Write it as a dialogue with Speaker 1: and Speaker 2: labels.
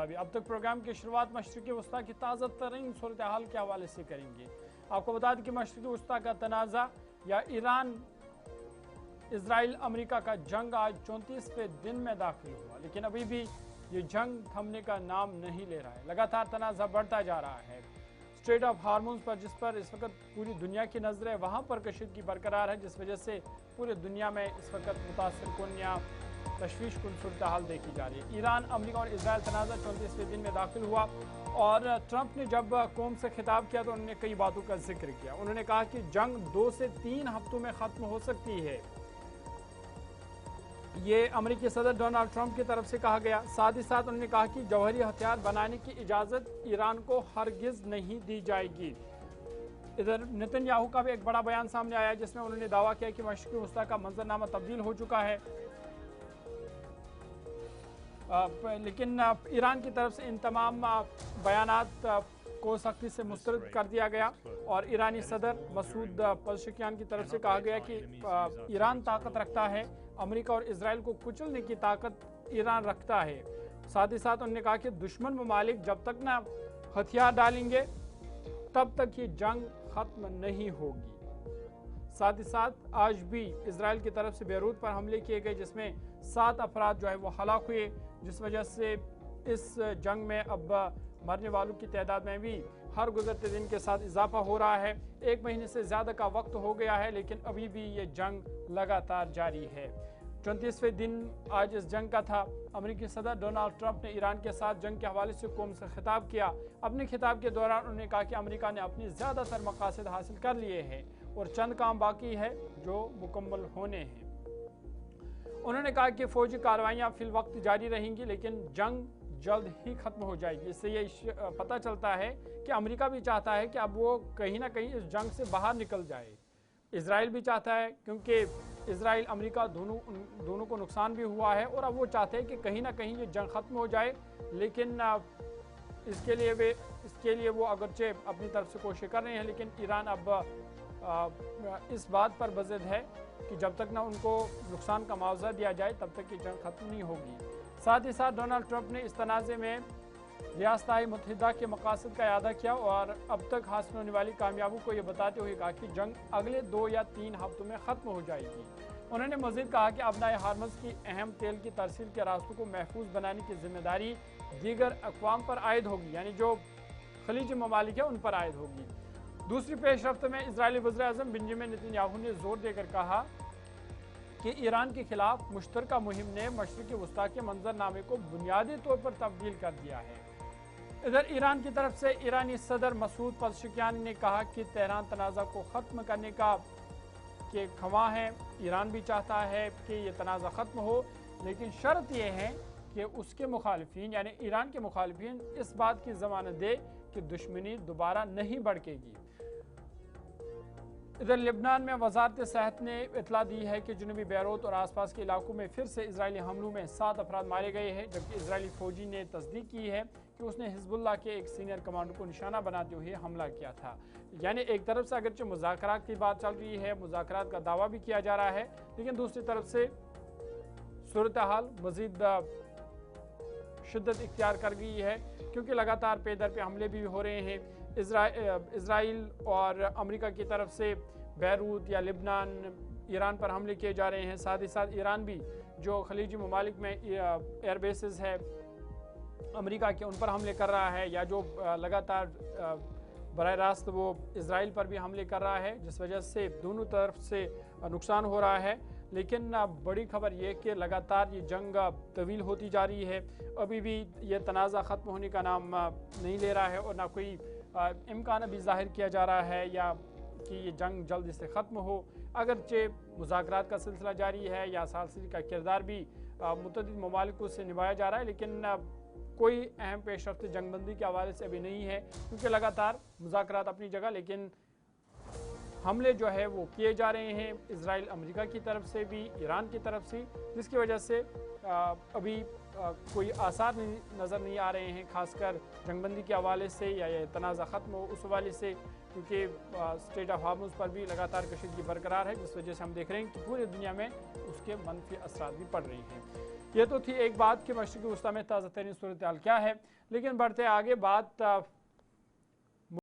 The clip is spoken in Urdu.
Speaker 1: اب تک پروگرام کی شروعات مشرقی وسطی کی تازہ ترین صورتحال کے حوالے سے کریں گے۔ آپ کو بتا دیں کہ مشرقی وسطی کا تنازع یا ایران اسرائیل امریکہ کا جنگ آج 34ویں دن میں داخل ہوا، لیکن ابھی بھی یہ جنگ تھمنے کا نام نہیں لے رہا ہے۔ لگاتار تنازع بڑھتا جا رہا ہے۔ اسٹریٹ آف ہارمونز پر جس پر اس وقت پوری دنیا کی نظر ہے، وہاں پر کشیدگی برقرار ہے، جس وجہ سے پورے دنیا میں اس وقت متاثر کن یا تشویش کن صورتحال دیکھی جا رہی ہے۔ ایران امریکہ اور اسرائیل تنازع 34ویں دن میں داخل ہوا، اور ٹرمپ نے جب قوم سے خطاب کیا تو انہوں نے کئی باتوں کا ذکر کیا۔ انہوں نے کہا کہ جنگ 2 سے 3 ہفتوں میں ختم ہو سکتی ہے۔ یہ امریکی صدر ڈونلڈ ٹرمپ کی طرف سے کہا گیا۔ ساتھ ہی ساتھ انہوں نے کہا کہ جوہری ہتھیار بنانے کی اجازت ایران کو ہرگز نہیں دی جائے گی۔ ادھر نتن یاہو کا بھی ایک بڑا بیان سامنے آیا، جس میں انہوں نے دعویٰ کیا کہ مشرقی وسطی کا منظرنامہ تبدیل ہو چکا ہے، لیکن ایران کی طرف سے ان تمام بیانات کو سختی سے مسترد کر دیا گیا، اور ایرانی صدر مسعود پزشکیان کی طرف سے کہا گیا کہ ایران طاقت رکھتا ہے، امریکہ اور اسرائیل کو کچلنے کی طاقت ایران رکھتا ہے۔ ساتھ ہی ساتھ انہوں نے کہا کہ دشمن ممالک جب تک نہ ہتھیار ڈالیں گے تب تک یہ جنگ ختم نہیں ہوگی۔ ساتھ ہی ساتھ آج بھی اسرائیل کی طرف سے بیروت پر حملے کیے گئے، جس میں 7 افراد جو ہے وہ ہلاک ہوئے، جس وجہ سے اس جنگ میں اب مرنے والوں کی تعداد میں بھی ہر گزرتے دن کے ساتھ اضافہ ہو رہا ہے۔ 1 مہینے سے زیادہ کا وقت ہو گیا ہے، لیکن ابھی بھی یہ جنگ لگاتار جاری ہے۔ 34ویں دن آج اس جنگ کا تھا۔ امریکی صدر ڈونلڈ ٹرمپ نے ایران کے ساتھ جنگ کے حوالے سے قوم سے خطاب کیا۔ اپنے خطاب کے دوران انہوں نے کہا کہ امریکہ نے اپنی زیادہ تر مقاصد حاصل کر لیے ہیں اور چند کام باقی ہے جو مکمل ہونے ہیں۔ انہوں نے کہا کہ فوجی کارروائیاں فی الوقت جاری رہیں گی، لیکن جنگ جلد ہی ختم ہو جائے گی۔ اس سے یہ پتہ چلتا ہے کہ امریکہ بھی چاہتا ہے کہ اب وہ کہیں نہ کہیں اس جنگ سے باہر نکل جائے۔ اسرائیل بھی چاہتا ہے، کیونکہ اسرائیل امریکہ دونوں کو نقصان بھی ہوا ہے، اور اب وہ چاہتے ہیں کہ کہیں نہ کہیں یہ جنگ ختم ہو جائے، لیکن اس کے لیے وہ اگرچہ اپنی طرف سے کوشش کر رہے ہیں، لیکن ایران اب اس بات پر بضد ہے کہ جب تک نہ ان کو نقصان کا معاوضہ دیا جائے تب تک یہ جنگ ختم نہیں ہوگی۔ ساتھ ہی ساتھ ڈونلڈ ٹرمپ نے اس تنازع میں ریاستہائے متحدہ کے مقاصد کا اعادہ کیا، اور اب تک حاصل ہونے والی کامیابیوں کو یہ بتاتے ہوئے کہا کہ جنگ اگلے 2 یا 3 ہفتوں میں ختم ہو جائے گی۔ انہوں نے مزید کہا کہ ابنائے ہارمز کی اہم تیل کی ترسیل کے راستوں کو محفوظ بنانے کی ذمہ داری دیگر اقوام پر عائد ہوگی، یعنی جو خلیجی ممالک ہیں ان پر عائد ہوگی۔ دوسری پیش رفت میں اسرائیلی وزیر اعظم بنجامن نتن یاہو نے زور دے کر کہا کہ ایران کے خلاف مشترکہ مہم نے مشرقی وسطی کے منظرنامے کو بنیادی طور پر تبدیل کر دیا ہے۔ ادھر ایران کی طرف سے ایرانی صدر مسعود پزشکیان نے کہا کہ تہران تنازع کو ختم کرنے کا خواہاں ہے۔ ایران بھی چاہتا ہے کہ یہ تنازع ختم ہو، لیکن شرط یہ ہے کہ اس کے مخالفین یعنی ایران کے مخالفین اس بات کی ضمانت دے کہ دشمنی دوبارہ نہیں بڑھے گی۔ ادھر لبنان میں وزارت صحت نے اطلاع دی ہے کہ جنوبی بیروت اور آس پاس کے علاقوں میں پھر سے اسرائیلی حملوں میں 7 افراد مارے گئے ہیں، جبکہ اسرائیلی فوجی نے تصدیق کی ہے کہ اس نے حزب اللہ کے ایک سینئر کمانڈر کو نشانہ بناتے ہوئے حملہ کیا تھا۔ یعنی ایک طرف سے اگرچہ مذاکرات کی بات چل رہی ہے، مذاکرات کا دعویٰ بھی کیا جا رہا ہے، لیکن دوسری طرف سے صورتحال مزید شدت اختیار کر گئی ہے، کیونکہ لگاتار پے در پہ حملے بھی ہو رہے ہیں۔ اسرائیل اور امریکہ کی طرف سے بیروت یا لبنان ایران پر حملے کیے جا رہے ہیں۔ ساتھ ہی ساتھ ایران بھی جو خلیجی ممالک میں ایئر بیسز ہے امریکہ کے، ان پر حملے کر رہا ہے، یا جو لگاتار براہ راست وہ اسرائیل پر بھی حملے کر رہا ہے، جس وجہ سے دونوں طرف سے نقصان ہو رہا ہے۔ لیکن بڑی خبر یہ کہ لگاتار یہ جنگ طویل ہوتی جا رہی ہے، ابھی بھی یہ تنازع ختم ہونے کا نام نہیں لے رہا ہے، اور نہ کوئی امکان بھی ظاہر کیا جا رہا ہے یا کہ یہ جنگ جلد سے ختم ہو۔ اگرچہ مذاکرات کا سلسلہ جاری ہے یا ثالثی کا کردار بھی متعدد ممالک سے نبھایا جا رہا ہے، لیکن کوئی اہم پیش رفت جنگ بندی کے حوالے سے ابھی نہیں ہے، کیونکہ لگاتار مذاکرات اپنی جگہ، لیکن حملے جو ہے وہ کیے جا رہے ہیں اسرائیل امریکہ کی طرف سے بھی، ایران کی طرف سے، جس کی وجہ سے ابھی کوئی آثار نظر نہیں آ رہے ہیں، خاص کر جنگ بندی کے حوالے سے یا یہ تنازع ختم ہو اس حوالے سے، کیونکہ اسٹریٹ آف ہارمونز پر بھی لگاتار کشیدگی برقرار ہے، جس وجہ سے ہم دیکھ رہے ہیں کہ پوری دنیا میں اس کے منفی اثرات بھی پڑ رہے ہیں۔ یہ تو تھی ایک بات کہ مشرقی وسطی میں تازہ ترین صورتحال کیا ہے، لیکن بڑھتے آگے بات